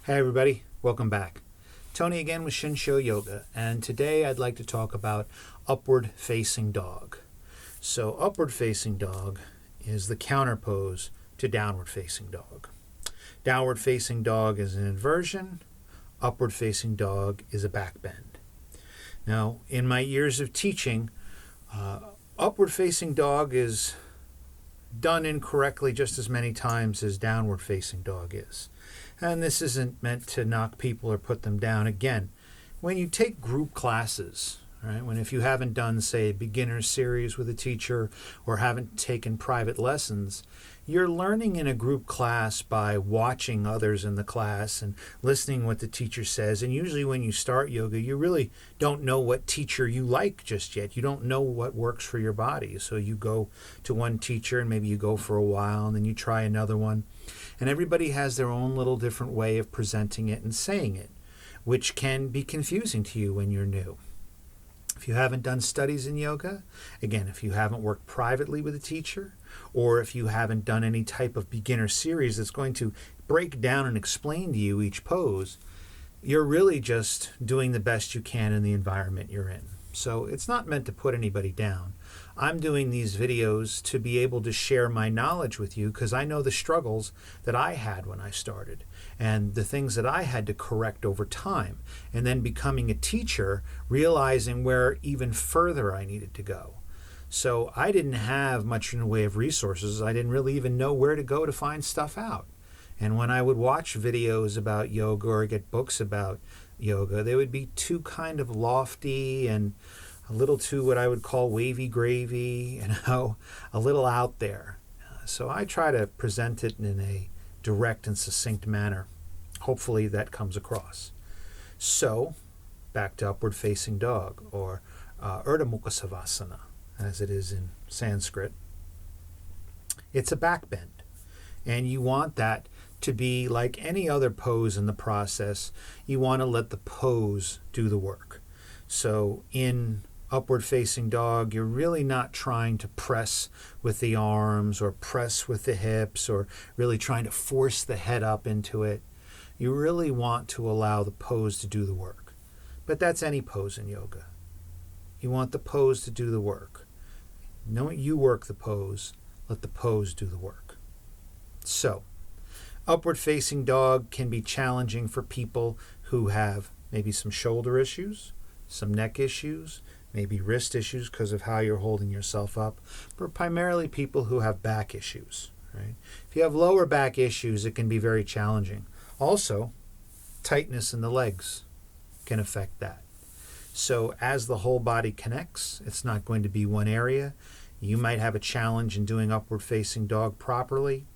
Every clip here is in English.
Hey everybody, welcome back. Tony again with Shinsho Yoga, and today I'd like to talk about upward facing dog. So upward facing dog is the counter pose to downward facing dog. Downward facing dog is an inversion, upward facing dog is a back bend. Now, in my years of teaching, upward facing dog is done incorrectly just as many times as downward facing dog is. And this isn't meant to knock people or put them down. Again, when you take group classes, right, if you haven't done, say, a beginner series with a teacher or haven't taken private lessons, you're learning in a group class by watching others in the class and listening what the teacher says. And usually when you start yoga, you really don't know what teacher you like just yet. You don't know what works for your body. So you go to one teacher and maybe you go for a while and then you try another one. And everybody has their own little different way of presenting it and saying it, which can be confusing to you when you're new. If you haven't done studies in yoga, again, if you haven't worked privately with a teacher, or if you haven't done any type of beginner series that's going to break down and explain to you each pose, you're really just doing the best you can in the environment you're in. So it's not meant to put anybody down. I'm doing these videos to be able to share my knowledge with you because I know the struggles that I had when I started and the things that I had to correct over time, and then becoming a teacher, realizing where even further I needed to go. So I didn't have much in the way of resources. I didn't really even know where to go to find stuff out. And when I would watch videos about yoga or get books about yoga, they would be too kind of lofty and a little too what I would call wavy gravy, a little out there. So I try to present it in a direct and succinct manner. Hopefully that comes across. So back to upward facing dog, or Urdhva Mukha Savasana, as it is in Sanskrit. It's a back bend, and you want that to be like any other pose in the process. You want to let the pose do the work. So in upward facing dog, you're really not trying to press with the arms or press with the hips or really trying to force the head up into it. You really want to allow the pose to do the work. But that's any pose in yoga. You want the pose to do the work. Know you work the pose, let the pose do the work. So, upward facing dog can be challenging for people who have maybe some shoulder issues, some neck issues, maybe wrist issues because of how you're holding yourself up, but primarily people who have back issues. Right? If you have lower back issues, it can be very challenging. Also, tightness in the legs can affect that. So as the whole body connects, it's not going to be one area. You might have a challenge in doing upward facing dog properly,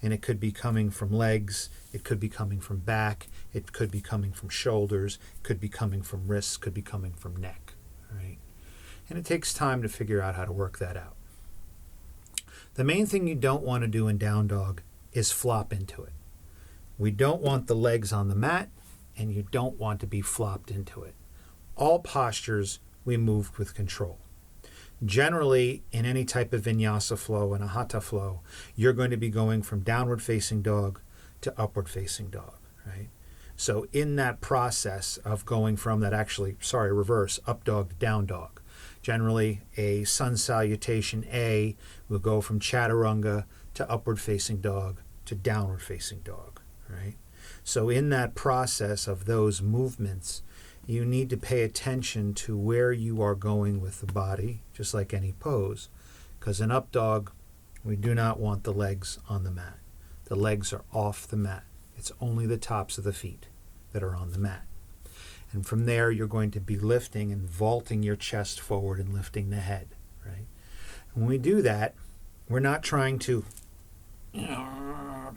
and it could be coming from legs, it could be coming from back, it could be coming from shoulders, it could be coming from wrists, could be coming from neck. Right? And it takes time to figure out how to work that out. The main thing you don't want to do in down dog is flop into it. We don't want the legs on the mat, and you don't want to be flopped into it. All postures we move with control. Generally, in any type of vinyasa flow and a hatha flow, you're going to be going from downward facing dog to upward facing dog, right? So in that process of going from that reverse, up dog to down dog, generally a sun salutation A will go from chaturanga to upward facing dog to downward facing dog, right? So in that process of those movements, you need to pay attention to where you are going with the body, just like any pose, because in up dog, we do not want the legs on the mat. The legs are off the mat. It's only the tops of the feet that are on the mat. And from there, you're going to be lifting and vaulting your chest forward and lifting the head, right? When we do that, we're not trying to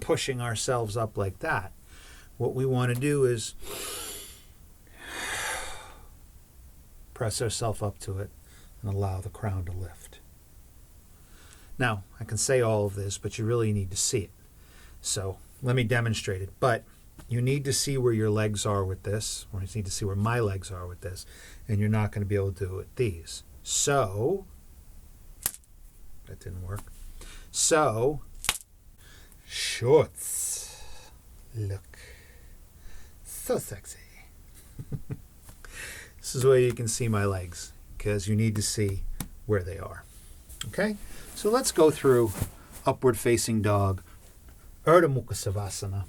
pushing ourselves up like that. What we want to do is press ourselves up to it and allow the crown to lift. Now, I can say all of this, but you really need to see it. So let me demonstrate it. But you need to see where your legs are with this, or you need to see where my legs are with this, and you're not going to be able to do it with these. So, that didn't work. So, shorts. Look. So sexy. This is where you can see my legs, because you need to see where they are. Okay? So let's go through upward facing dog, Urdhva Mukha Savasana,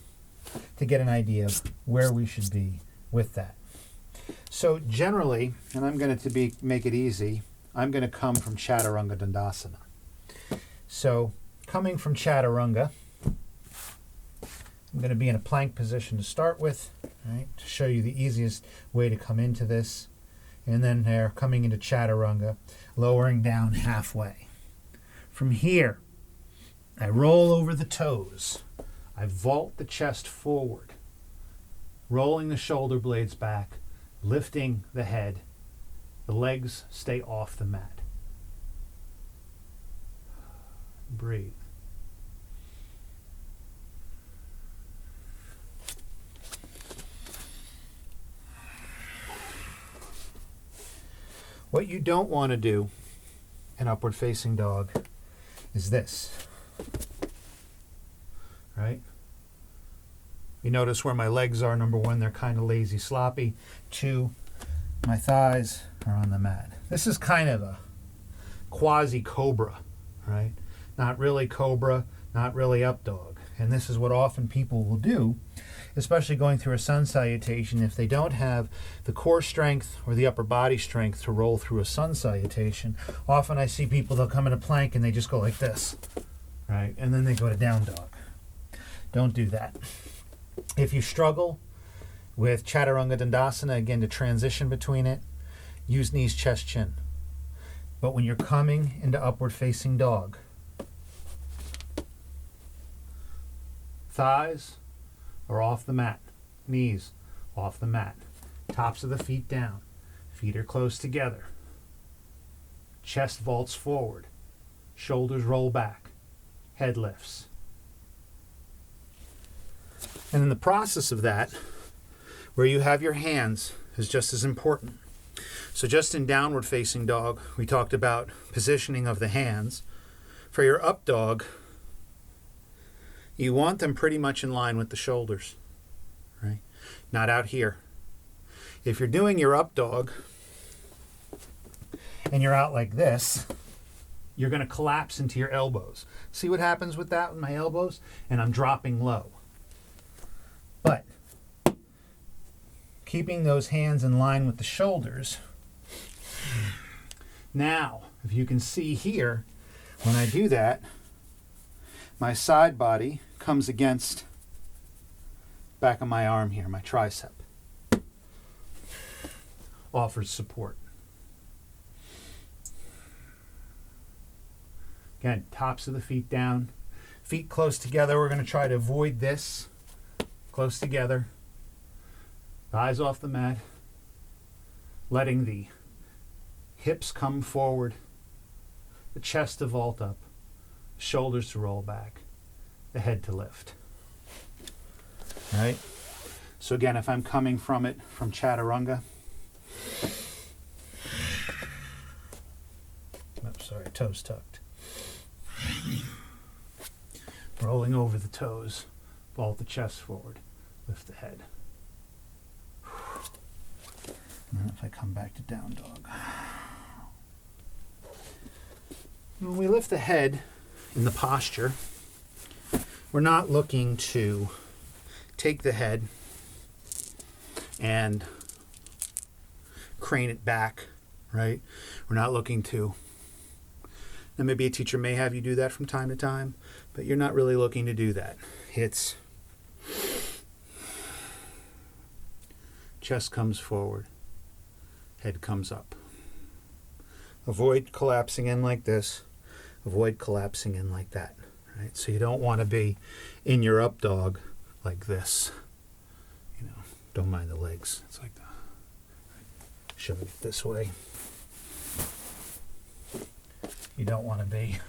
to get an idea of where we should be with that. So generally, and I'm going to make it easy, I'm going to come from Chaturanga Dandasana. So coming from Chaturanga, I'm going to be in a plank position to start with, right, to show you the easiest way to come into this. And then there, coming into Chaturanga, lowering down halfway. From here, I roll over the toes. I vault the chest forward, rolling the shoulder blades back, lifting the head. The legs stay off the mat. Breathe. What you don't want to do in upward facing dog is this, right? You notice where my legs are. Number one, they're kind of lazy, sloppy. Two, my thighs are on the mat. This is kind of a quasi-cobra, right? Not really cobra, not really up dog. And this is what often people will do, especially going through a sun salutation. If they don't have the core strength or the upper body strength to roll through a sun salutation, often I see people, they'll come in a plank and they just go like this, right? And then they go to down dog. Don't do that. If you struggle with Chaturanga Dandasana, again, to transition between it, use knees, chest, chin. But when you're coming into upward facing dog, thighs are off the mat, knees off the mat, tops of the feet down, feet are close together, chest vaults forward, shoulders roll back, head lifts. And in the process of that, where you have your hands is just as important. So just in downward facing dog, we talked about positioning of the hands. For your up dog, you want them pretty much in line with the shoulders, right? Not out here. If you're doing your up dog and you're out like this, you're going to collapse into your elbows. See what happens with that with my elbows? And I'm dropping low. But keeping those hands in line with the shoulders. Now, if you can see here, when I do that, my side body comes against back of my arm here, my tricep. Offers support. Again, tops of the feet down, feet close together. We're going to try to avoid this. Close together. Thighs off the mat. Letting the hips come forward. The chest to vault up. Shoulders to roll back, the head to lift. Right? So again, if I'm coming from it from Chaturanga, toes tucked. Rolling over the toes, vault the chest forward, lift the head. And then if I come back to down dog. When we lift the head in the posture, we're not looking to take the head and crane it back, right? We're not looking to. Now maybe a teacher may have you do that from time to time, but you're not really looking to do that. It's chest comes forward, head comes up. Avoid collapsing in like this. Avoid collapsing in like that, right? So you don't want to be in your up dog like this. You know, don't mind the legs. It's like that. Shove it this way. You don't want to be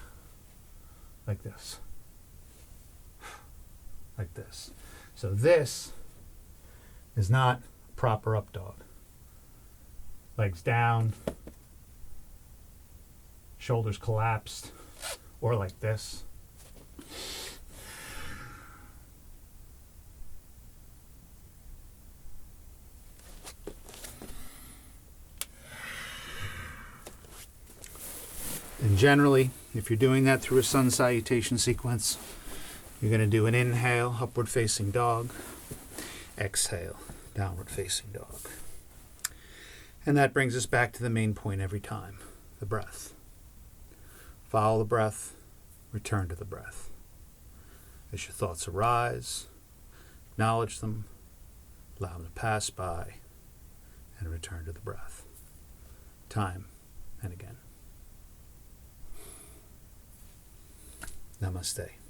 like this. Like this. So this is not proper up dog. Legs down, shoulders collapsed, or like this. And generally, if you're doing that through a sun salutation sequence, you're going to do an inhale, upward facing dog, exhale, downward facing dog. And that brings us back to the main point every time, the breath. Follow the breath, return to the breath. As your thoughts arise, acknowledge them, allow them to pass by, and return to the breath. Time and again. Namaste.